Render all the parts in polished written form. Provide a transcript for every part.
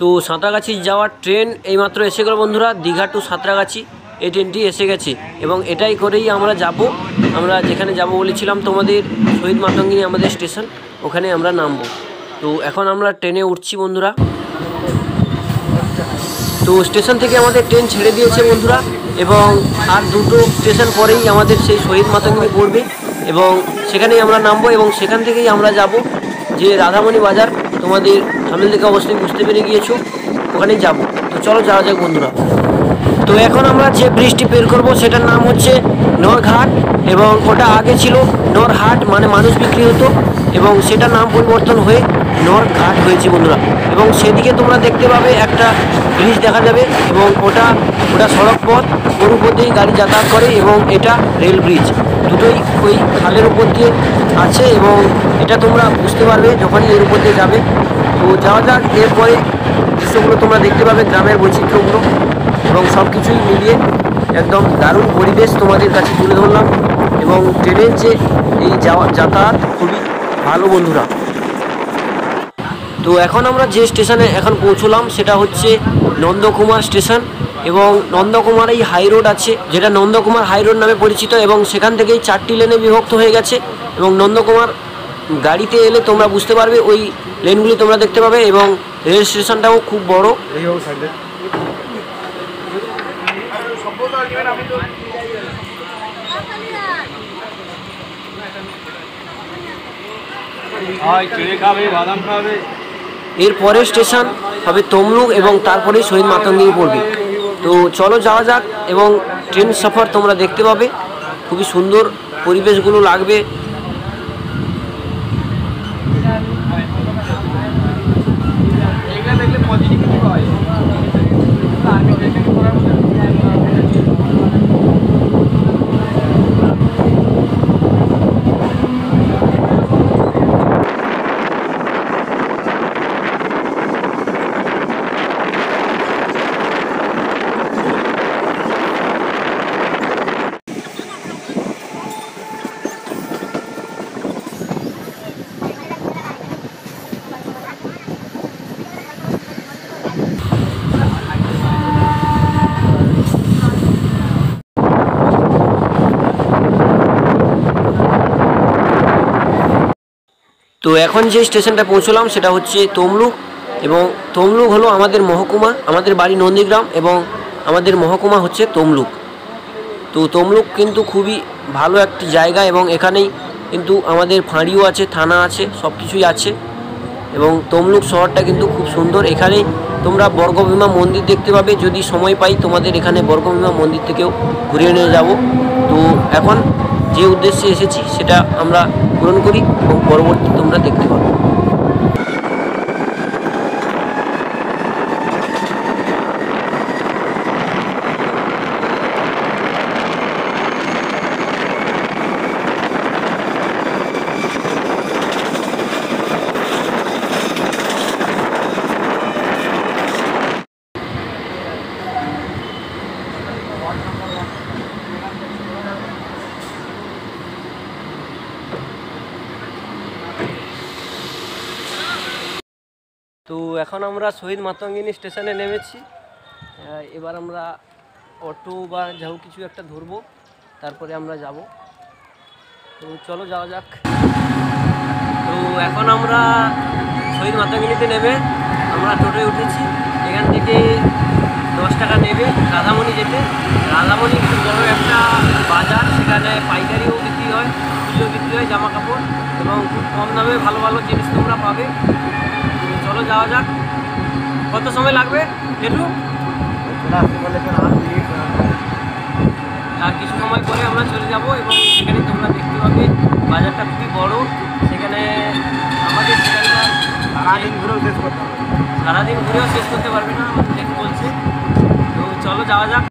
তো সাঁতরাগাছি যাওয়ার ট্রেন এইমাত্র এসে গেল বন্ধুরা। দীঘা টু সাঁতরাগাছি এই ট্রেনটি এসে গেছে এবং এটাই করেই আমরা যাব। আমরা যেখানে যাব বলেছিলাম তোমাদের শহীদ মাতঙ্গিনী আমাদের স্টেশন, ওখানে আমরা নামবো। তো এখন আমরা ট্রেনে উঠছি বন্ধুরা। তো স্টেশন থেকে আমাদের ট্রেন ছেড়ে দিয়েছে বন্ধুরা এবং আর দুটো স্টেশন পরেই আমাদের সেই শহীদ মাতঙ্গিনী পড়বে এবং সেখানেই আমরা নামবো এবং সেখান থেকেই আমরা যাব যে রাধামণি বাজার, তোমাদের সামনে থেকে অবশ্যই বুঝতে পেরে গিয়েছো, ওখানেই যাব। তো চলো যাওয়া যাক বন্ধুরা। তো এখন আমরা যে ব্রিজটি বের করব সেটার নাম হচ্ছে নরঘাট এবং ওটা আগে ছিল নরহাট, মানে মানুষ বিক্রি হতো এবং সেটার নাম পরিবর্তন হয়ে নরঘাট হয়েছে বন্ধুরা। এবং সেদিকে তোমরা দেখতে পাবে একটা ব্রিজ দেখা যাবে এবং ওটা সড়ক পথ, ওর উপর দিয়েই গাড়ি যাতায়াত করে এবং এটা রেল ব্রিজ, দুটোই ওই খালের উপর দিয়ে আছে এবং এটা তোমরা বুঝতে পারবে যখনই এর উপর দিয়ে যাবে। তো যাওয়া যাক। এরপরে দৃশ্যগুলো তোমরা দেখতে পাবে, গ্রামের বৈচিত্র্যগুলো এবং সব কিছুই মিলিয়ে একদম দারুণ পরিবেশ তোমাদের কাছে তুলে ধরলাম এবং ট্রেনের যে এই যাতায়াত খুবই ভালো বন্ধুরা। তো এখন আমরা যে স্টেশনে এখন পৌঁছলাম সেটা হচ্ছে নন্দকুমার স্টেশন এবং নন্দকুমারেই হাই রোড আছে, যেটা নন্দকুমার হাই রোড নামে পরিচিত এবং সেখান থেকেই 4টি লেনে বিভক্ত হয়ে গেছে এবং নন্দকুমার গাড়িতে এলে তোমরা বুঝতে পারবে, ওই লেনগুলি তোমরা দেখতে পাবে এবং রেল স্টেশনটাও খুব বড়। এর পরের স্টেশন হবে তমলুক এবং তারপরেই শহীদ মাতঙ্গিনী পড়বে। তো চলো যাওয়া যাক এবং ট্রেন সফর তোমরা দেখতে পাবে, খুবই সুন্দর পরিবেশগুলো লাগবে। তো এখন যে স্টেশনটা পৌঁছলাম সেটা হচ্ছে তমলুক এবং তমলুক হলো আমাদের মহকুমা, আমাদের বাড়ি নন্দীগ্রাম এবং আমাদের মহকুমা হচ্ছে তমলুক। তো তমলুক কিন্তু খুবই ভালো একটি জায়গা এবং এখানেই কিন্তু আমাদের ফাঁড়িও আছে, থানা আছে, সব কিছুই আছে এবং তমলুক শহরটা কিন্তু খুব সুন্দর। এখানেই তোমরা বর্গভীমা মন্দির দেখতে পাবে, যদি সময় পাই তোমাদের এখানে বর্গভীমা মন্দির থেকেও ঘুরিয়ে নিয়ে যাব। তো এখন যে উদ্দেশ্যে এসেছি সেটা আমরা পূরণ করি এবং পরবর্তী তোমরা দেখতে পাবে। তো এখন আমরা শহীদ মাতঙ্গিনী স্টেশনে নেমেছি। এবার আমরা অটো বা যাও কিছু একটা ধরবো, তারপরে আমরা যাব। তো চলো যাওয়া যাক। তো এখন আমরা শহীদ মাতঙ্গিনীতে নেমে আমরা টোটোয় উঠেছি। এখান থেকে 10 টাকা নেবে রাধামণি যেতে। রাধামণি খুব বড়ো একটা বাজার, সেখানে পাইকারিও বিক্রি হয়, খুচরো বিক্রি হয় জামা কাপড় এবং খুব কম দামে ভালো ভালো জিনিস তোমরা পাবে। চলো যাওয়া যাক। কত সময় লাগবে একটু? আর কিছু সময় পরে আমরা চলে যাব এবং সেখানে তোমরা দেখতে পাবে বাজারটা খুবই বড়। সেখানে আমাদের সারাদিন ঘুরেও শেষ করতে পারবে না আমাদের বলছে। তো চলো যাওয়া যাক।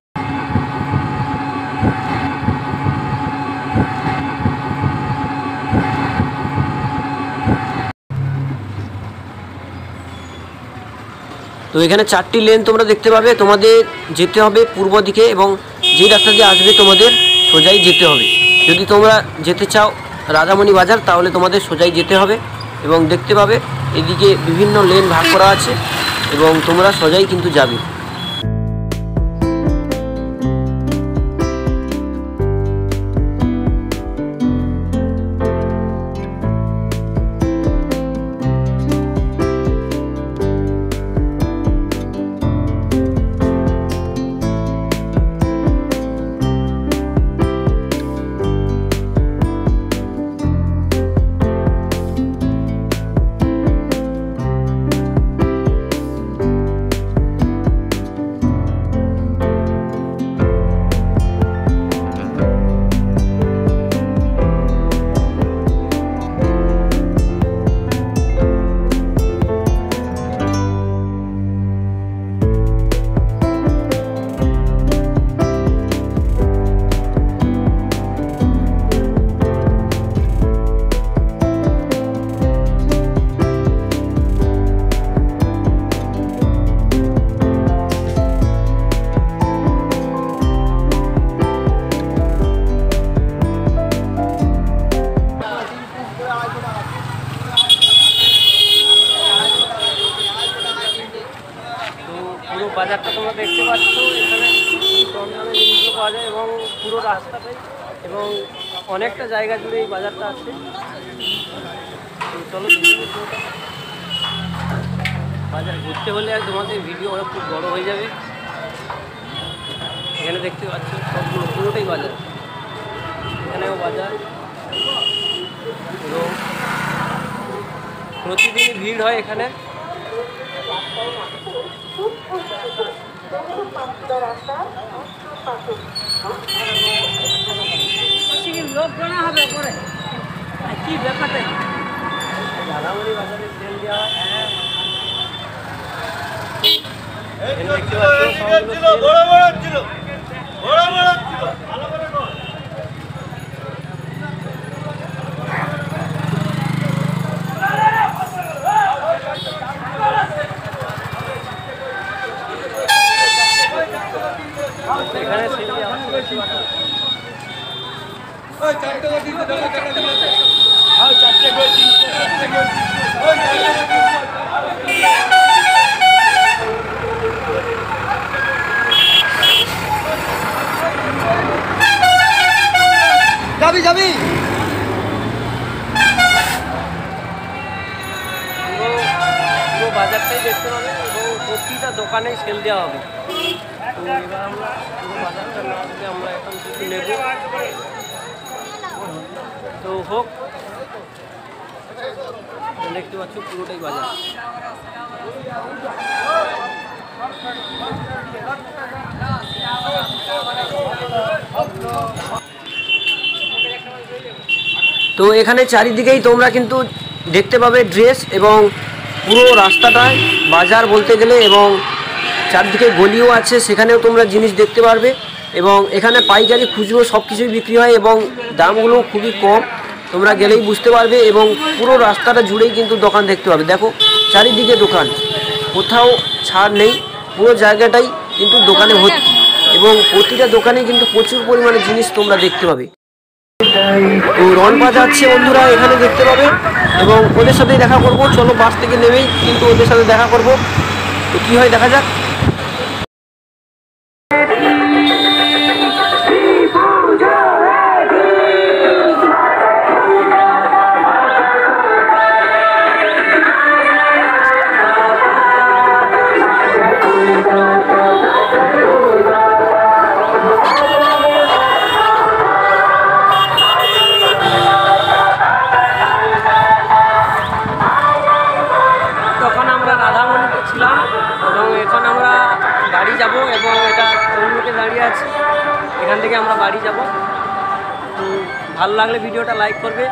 তো এখানে 4টি লেন তোমরা দেখতে পাবে, তোমাদের যেতে হবে পূর্ব দিকে এবং যে রাস্তা দিয়ে আসবে তোমাদের সোজাই যেতে হবে। যদি তোমরা যেতে চাও রাধামণি বাজার তাহলে তোমাদের সোজাই যেতে হবে এবং দেখতে পাবে এদিকে বিভিন্ন লেন ভাগ করা আছে এবং তোমরা সোজাই কিন্তু যাবে। বাজারটা তোমরা দেখতে পাচ্ছ, এখানে কম দামে জিনিসগুলো পাওয়া যায় এবং পুরো রাস্তাটাই এবং অনেকটা জায়গা জুড়ে এই বাজারটা আছে। চলো বাজার ঘুরতে হলে আর তোমাদের ভিডিও অনেক খুব বড় হয়ে যাবে। এখানে দেখতে পাচ্ছ সবগুলো পুরোটাই বাজার, এখানেও বাজার এবং প্রতিদিনই ভিড় হয় এখানে। কি ব্যাপারটা রাধামণি বাজারে সেল দেওয়া এখানে যাবি যাবি পুরো বাজারটাই দেখতে পাবে এবং প্রতিটা দোকানেই সেল দেওয়া হবে। তো এবার আমরা পুরো বাজারটা না থেকে আমরা এখন কিছু নেব, তো হোক। দেখতে পাচ্ছ পুরোটাই বাজার। তো এখানে চারিদিকেই তোমরা কিন্তু দেখতে পাবে ড্রেস এবং পুরো রাস্তাটায় বাজার বলতে গেলে, এবং চারদিকে গলিও আছে, সেখানেও তোমরা জিনিস দেখতে পারবে এবং এখানে পাইকারি খুচরো সব কিছুই বিক্রি হয় এবং দামগুলো খুবই কম, তোমরা গেলেই বুঝতে পারবে। এবং পুরো রাস্তাটা জুড়েই কিন্তু দোকান দেখতে পাবে, দেখো চারিদিকে দোকান, কোথাও ছাড় নেই, পুরো জায়গাটাই কিন্তু দোকানে ভর্তি এবং প্রতিটা দোকানে কিন্তু প্রচুর পরিমাণে জিনিস তোমরা দেখতে পাবে। তো রনপা যাচ্ছে বন্ধুরা, এখানে দেখতে পাবে এবং ওদের সাথেই দেখা করব। চলো বাস থেকে নেমেই কিন্তু ওদের সাথে দেখা করব, তো কী হয় দেখা যাক। যাব এবং এটা তমলুকে দাঁড়িয়ে আছে, এখান থেকে আমরা বাড়ি যাব। তো ভালো লাগলে ভিডিওটা লাইক করবে,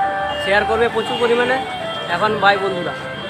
শেয়ার করবে প্রচুর পরিমাণে। এখন বাই বন্ধুরা।